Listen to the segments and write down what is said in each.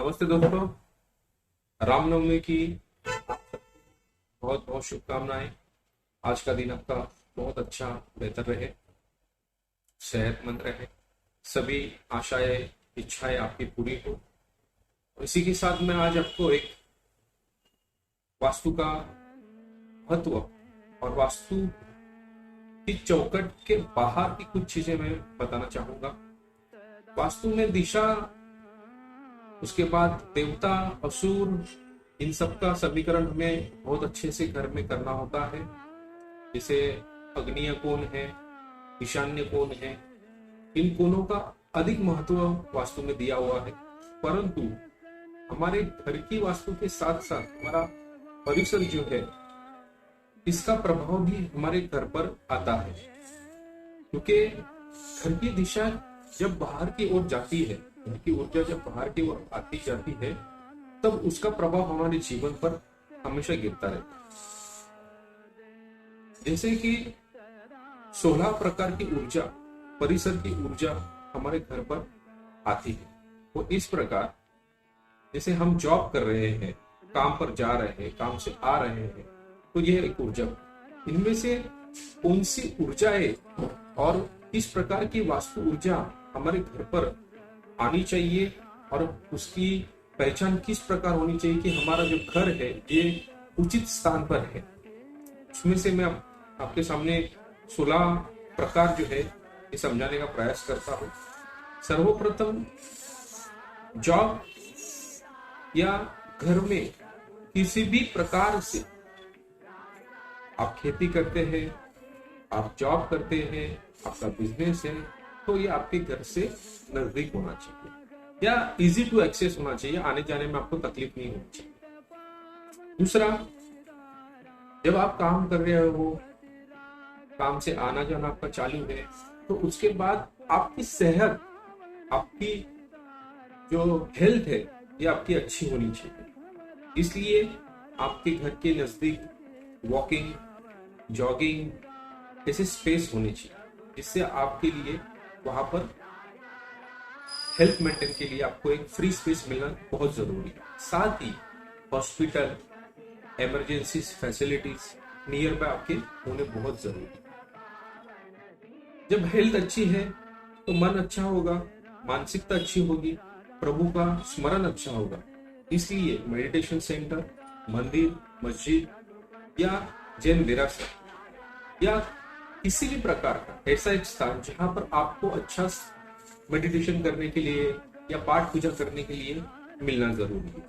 नमस्ते दोस्तों। रामनवमी की बहुत बहुत शुभकामनाएं। आज का दिन आपका बहुत अच्छा बेहतर रहे, सेहतमंद रहे, सभी आशाएं इच्छाएं आपकी पूरी हो। इसी के साथ मैं आज आपको एक वास्तु का महत्व और वास्तु की चौकट के बाहर की कुछ चीजें मैं बताना चाहूंगा। वास्तु में दिशा, उसके बाद देवता, असुर, इन सब का समीकरण हमें बहुत अच्छे से घर में करना होता है। जैसे अग्निय कोण है, ईशान्य कोण है, इन कोणों का अधिक महत्व वास्तु में दिया हुआ है। परंतु हमारे घर की वास्तु के साथ साथ हमारा परिसर जो है, इसका प्रभाव भी हमारे घर पर आता है। क्योंकि घर की दिशा जब बाहर की ओर जाती है, घर की ऊर्जा जब बाहर की ओर आती जाती है, तब उसका प्रभाव हमारे जीवन पर हमेशा गिरता रहता है। जैसे कि 16 प्रकार की ऊर्जा, परिसर की ऊर्जा हमारे घर पर आती है। वो इस प्रकार, जैसे हम जॉब कर रहे हैं, काम पर जा रहे हैं, काम से आ रहे हैं, तो यह एक ऊर्जा। इनमें से कौन सी ऊर्जाएं और किस प्रकार की वास्तु ऊर्जा हमारे घर पर आनी चाहिए और उसकी पहचान किस प्रकार होनी चाहिए कि हमारा जो घर है ये उचित स्थान पर है, उसमें से मैं आपके सामने 16 प्रकार जो है ये समझाने का प्रयास करता हूँ। सर्वप्रथम, जॉब या घर में किसी भी प्रकार से आप खेती करते हैं, आप जॉब करते हैं, आपका बिजनेस है, तो ये आपके घर से नजदीक होना चाहिए या इजी टू एक्सेस होना चाहिए, आने जाने में आपको तकलीफ नहीं होनी चाहिए। दूसरा, जब आप काम कर रहे हो, काम से आना जाना आपका चालू है, तो उसके बाद आपकी सेहत, आपकी जो हेल्थ है, ये आपकी अच्छी होनी चाहिए। इसलिए आपके घर के नजदीक वॉकिंग, जॉगिंग ऐसे स्पेस होनी चाहिए, जिससे आपके लिए वहां पर हेल्थ मेंटेन के लिए आपको एक फ्री स्पेस मिलना बहुत जरूरी है। साथ ही hospital, emergency facilities nearby आपके होने बहुत जरूरी है। जब हेल्थ अच्छी है तो मन अच्छा होगा, मानसिकता अच्छी होगी, प्रभु का स्मरण अच्छा होगा। इसलिए मेडिटेशन सेंटर, मंदिर, मस्जिद या जैन विरासत या किसी भी प्रकार का ऐसा एक स्थान जहां पर आपको अच्छा मेडिटेशन करने के लिए या पाठ पूजा करने के लिए मिलना जरूरी है।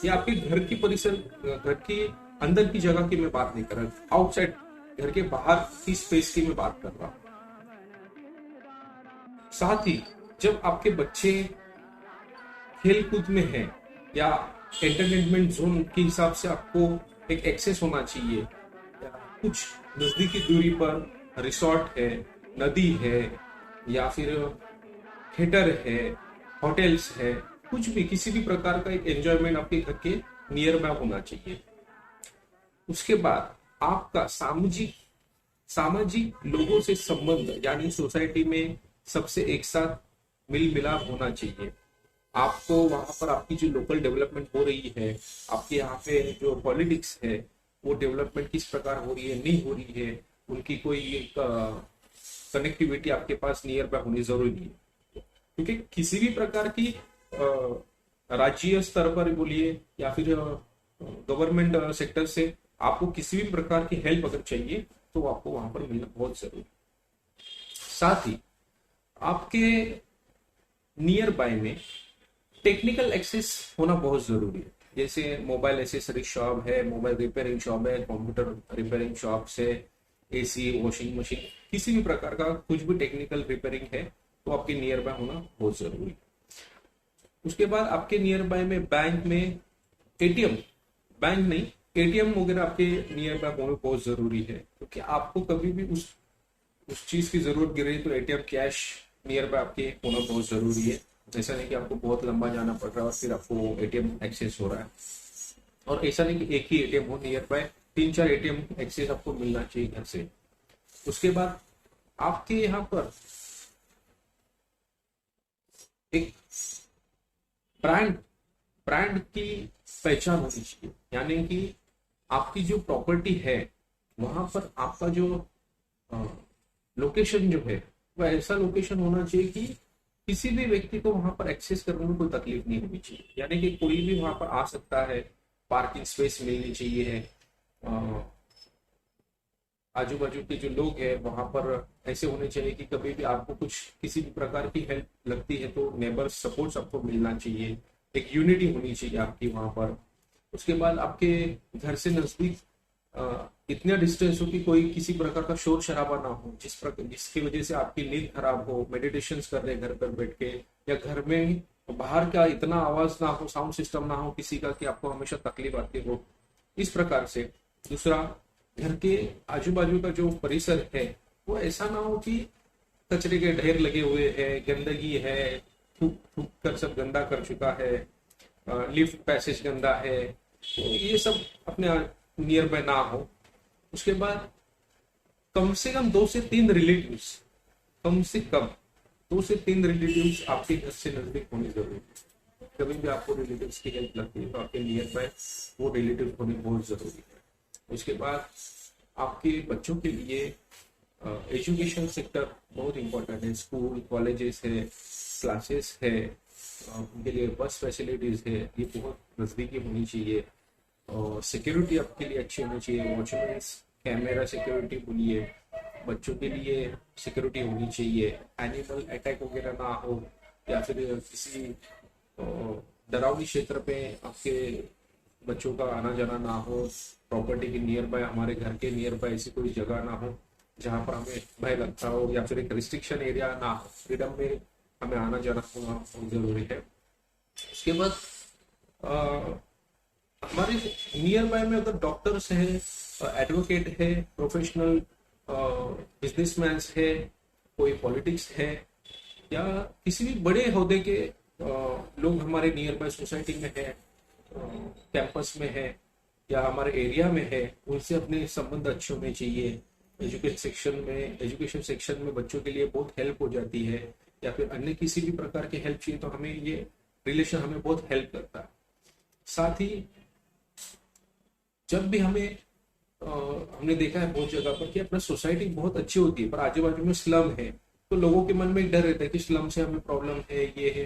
या आपके घर की परिसर, घर के अंदर की जगह की मैं बात नहीं कर रहा, आउटसाइड, घर के बाहर की स्पेस की मैं बात कर रहा हूं। साथ ही जब आपके बच्चे खेल कूद में हैं या एंटरटेनमेंट जोन के हिसाब से आपको एक एक्सेस होना चाहिए, या कुछ नजदीकी दूरी पर रिसोर्ट है, नदी है, या फिर थिएटर है, होटल्स है, कुछ भी किसी भी प्रकार का एक एंजॉयमेंट आपके घर के नियर बाय होना चाहिए। उसके बाद आपका सामाजिक सामाजिक लोगों से संबंध, यानी सोसाइटी में सबसे एक साथ मिल मिलाप होना चाहिए। आपको वहां पर आपकी जो लोकल डेवलपमेंट हो रही है, आपके यहाँ पे जो पॉलिटिक्स है, वो डेवलपमेंट किस प्रकार हो रही है, नहीं हो रही है, उनकी कोई कनेक्टिविटी आपके पास नियर बाय होनी जरूरी है। क्योंकि किसी भी प्रकार की राज्य स्तर पर बोलिए या फिर गवर्नमेंट सेक्टर से आपको किसी भी प्रकार की हेल्प अगर चाहिए तो आपको वहां पर मिलना बहुत जरूरी। साथ ही आपके नियर बाय में टेक्निकल एक्सेस होना बहुत जरूरी है। जैसे मोबाइल एसेसरी शॉप है, मोबाइल रिपेयरिंग शॉप है, कंप्यूटर रिपेयरिंग शॉप है, एसी, वॉशिंग मशीन, किसी भी प्रकार का कुछ भी टेक्निकल रिपेयरिंग है तो आपके नियर बाय होना बहुत जरूरी है। उसके बाद आपके नियर बाय में बैंक में एटीएम, बैंक नहीं, एटीएम वगैरह आपके नियर बाय होना बहुत जरूरी है। क्योंकि आपको कभी भी उस चीज की जरूरत गिर रही तो एटीएम कैश नियर बाय आपके होना बहुत जरूरी है। ऐसा नहीं कि आपको बहुत लंबा जाना पड़ रहा है और फिर आपको एटीएम एक्सेस हो रहा है, और ऐसा नहीं कि एक ही एटीएम हो नियर बाय, 3-4 एटीएम एक्सेस आपको मिलना चाहिए घर से। उसके बाद आपके यहाँ पर एक ब्रांड ब्रांड की पहचान होनी चाहिए, यानी कि आपकी जो प्रॉपर्टी है वहां पर आपका जो लोकेशन जो है वह ऐसा लोकेशन होना चाहिए कि किसी भी व्यक्ति को वहां पर एक्सेस करने में कोई तकलीफ नहीं होनी चाहिए, यानी कि कोई भी वहां पर आ सकता है, पार्किंग स्पेस मिलनी चाहिए है, आजू बाजू के जो लोग हैं वहां पर ऐसे होने चाहिए कि कभी भी आपको कुछ किसी भी प्रकार की हेल्प लगती है तो नेबर सपोर्ट आपको मिलना चाहिए, एक यूनिटी होनी चाहिए आपकी वहां पर। उसके बाद आपके घर से नजदीक इतना डिस्टेंस हो कि कोई किसी प्रकार का शोर शराबा ना हो, जिसकी वजह से आपकी नींद खराब हो, मेडिटेशन कर रहे घर पर बैठ के, या घर में बाहर का इतना आवाज ना हो, साउंड सिस्टम ना हो किसी का कि आपको हमेशा तकलीफ आती हो, इस प्रकार से। दूसरा, घर के आजू बाजू का जो परिसर है वो ऐसा ना हो कि कचरे के ढेर लगे हुए हैं, गंदगी है, थूक थूक कर सब गंदा कर चुका है, लिफ्ट पैसेज गंदा है, तो ये सब अपने नियर बाय ना हो। उसके बाद कम से कम 2 से 3 रिलेटिव्स, कम से कम 2 से 3 रिलेटिव्स आपके घर से नजदीक होने जरूरी है। कभी भी आपको रिलेटिव्स की हेल्प लगती है तो आपके नियर बाय वो रिलेटिव होने बहुत जरूरी है। उसके बाद आपके बच्चों के लिए एजुकेशन सेक्टर बहुत इंपॉर्टेंट है, स्कूल कॉलेजेस है, क्लासेस है, उनके लिए बस फैसिलिटीज है, ये बहुत नज़दीकी होनी चाहिए। और सिक्योरिटी आपके लिए अच्छी होनी चाहिए, वॉचमैन कैमरा सिक्योरिटी बोलिए, बच्चों के लिए सिक्योरिटी होनी चाहिए, एनिमल अटैक वगैरह ना हो, या फिर किसी डरावनी क्षेत्र पे आपके बच्चों का आना जाना ना हो, प्रॉपर्टी के नियर बाय, हमारे घर के नियर बाय ऐसी कोई जगह ना हो जहाँ पर हमें भय लगता हो, या फिर एक रिस्ट्रिक्शन एरिया ना हो, फ्रीडम में हमें आना जाना होना बहुत जरूरी है। उसके बाद हमारे नियर बाय में अगर डॉक्टर्स है, एडवोकेट है, प्रोफेशनल बिजनेसमैन है, कोई पॉलिटिक्स है, या किसी भी बड़े ओहदे के लोग हमारे नियर बाय सोसाइटी में है, कैंपस में है, या हमारे एरिया में है, उनसे अपने संबंध अच्छे होने चाहिए। एजुकेशन सेक्शन में बच्चों के लिए बहुत हेल्प हो जाती है, या फिर अन्य किसी भी प्रकार की हेल्प चाहिए तो हमें ये रिलेशन हमें बहुत हेल्प करता है। साथ ही जब भी हमने देखा है बहुत जगह पर कि अपना सोसाइटी बहुत अच्छी होती है पर आजू बाजू में स्लम है, तो लोगों के मन में एक डर रहता है कि स्लम से हमें प्रॉब्लम है, ये है।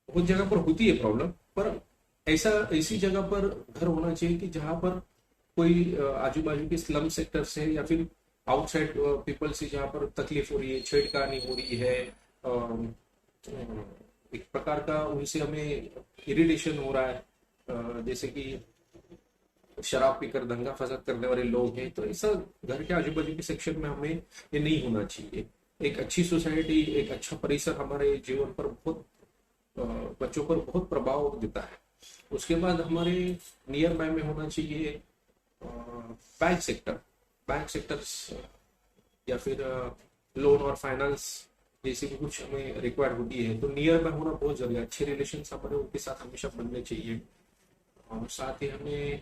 बहुत जगह पर होती है प्रॉब्लम, पर ऐसी जगह पर घर होना चाहिए कि जहां पर कोई आजू बाजू के स्लम सेक्टर से या फिर आउटसाइड पीपल से जहां पर तकलीफ हो रही है, छेड़खानी हो रही है, एक प्रकार का उनसे हमें इरिटेशन हो रहा है, जैसे कि शराब पीकर दंगा फसाद करने वाले लोग हैं, तो ऐसा घर के आजू बाजू के सेक्शन में हमें ये नहीं होना चाहिए। एक अच्छी सोसाइटी, एक अच्छा परिसर हमारे जीवन पर बहुत बच्चों पर बहुत प्रभाव देता है। उसके बाद हमारे नियर बाय में होना चाहिए बैंक सेक्टर्स, या फिर लोन और फाइनेंस जैसी भी कुछ हमें रिक्वायर्ड होती है, तो नियर बाय होना बहुत जरूरी है। अच्छे रिलेशन हमारे उनके साथ हमेशा बनने चाहिए। और साथ ही हमें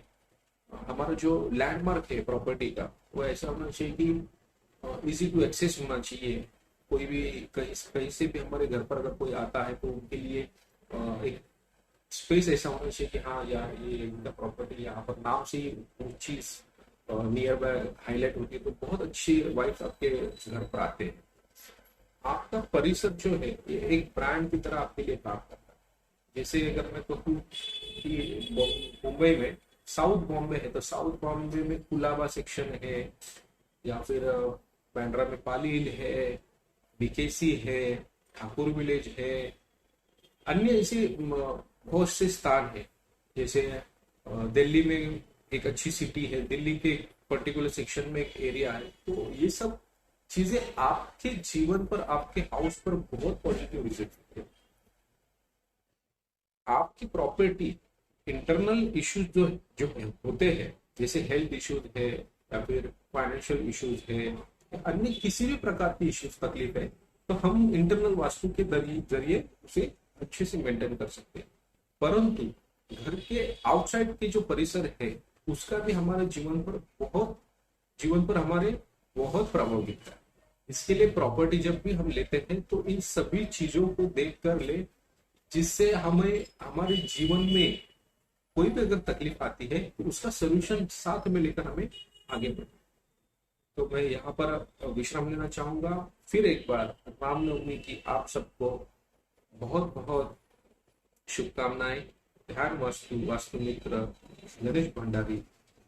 हमारा जो लैंडमार्क है प्रॉपर्टी का वो ऐसा होना चाहिए कि इजी टू एक्सेस होना चाहिए। कोई भी कहीं से भी हमारे घर पर अगर कोई आता है तो उनके लिए एक स्पेस ऐसा होना चाहिए कि हाँ यार ये इनका प्रॉपर्टी, यहाँ पर नाम से ही वो चीज नियर बाय हाईलाइट होती है, तो बहुत अच्छी वाइब्स आपके घर पर आते हैं। आपका परिसर जो है ये एक ब्रांड की तरह आपके लिए काम करता है। जैसे अगर मैं कहूँ कि मुंबई में साउथ बॉम्बे है, तो साउथ बॉम्बे में कुलाबा सेक्शन है, या फिर बांद्रा में पाली हिल है, बीकेसी है, ठाकुर विलेज है, अन्य ऐसे बहुत से स्थान है। जैसे दिल्ली में एक अच्छी सिटी है, दिल्ली के पर्टिकुलर सेक्शन में एक एरिया है, तो ये सब चीजें आपके जीवन पर, आपके हाउस पर बहुत पॉजिटिव रिजल्ट देते हैं। आपकी प्रॉपर्टी इंटरनल इश्यूज जो होते हैं, जैसे हेल्थ इश्यूज है या फिर फाइनेंशियल इश्यूज है या अन्य किसी भी प्रकार की इश्यूज तकलीफ है, तो हम इंटरनल वास्तु के जरिए उसे अच्छे से मेंटेन कर सकते हैं। परंतु घर के आउटसाइड के जो परिसर है उसका भी हमारे जीवन पर हमारे बहुत प्रभाव दिखता है। इसके लिए प्रॉपर्टी जब भी हम लेते हैं तो इन सभी चीजों को देख कर ले, जिससे हमें हमारे जीवन में कोई भी अगर तकलीफ आती है तो उसका सोल्यूशन साथ में लेकर हमें आगे बढ़ना। तो मैं यहाँ पर विश्राम लेना चाहूंगा। फिर एक बार रामनवमी की आप सबको बहुत बहुत शुभकामनाएं। ध्यान वास्तु वास्तु मित्र गणेश भंडारी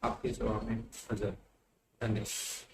आपकी सेवा में हाजिर। धन्यवाद।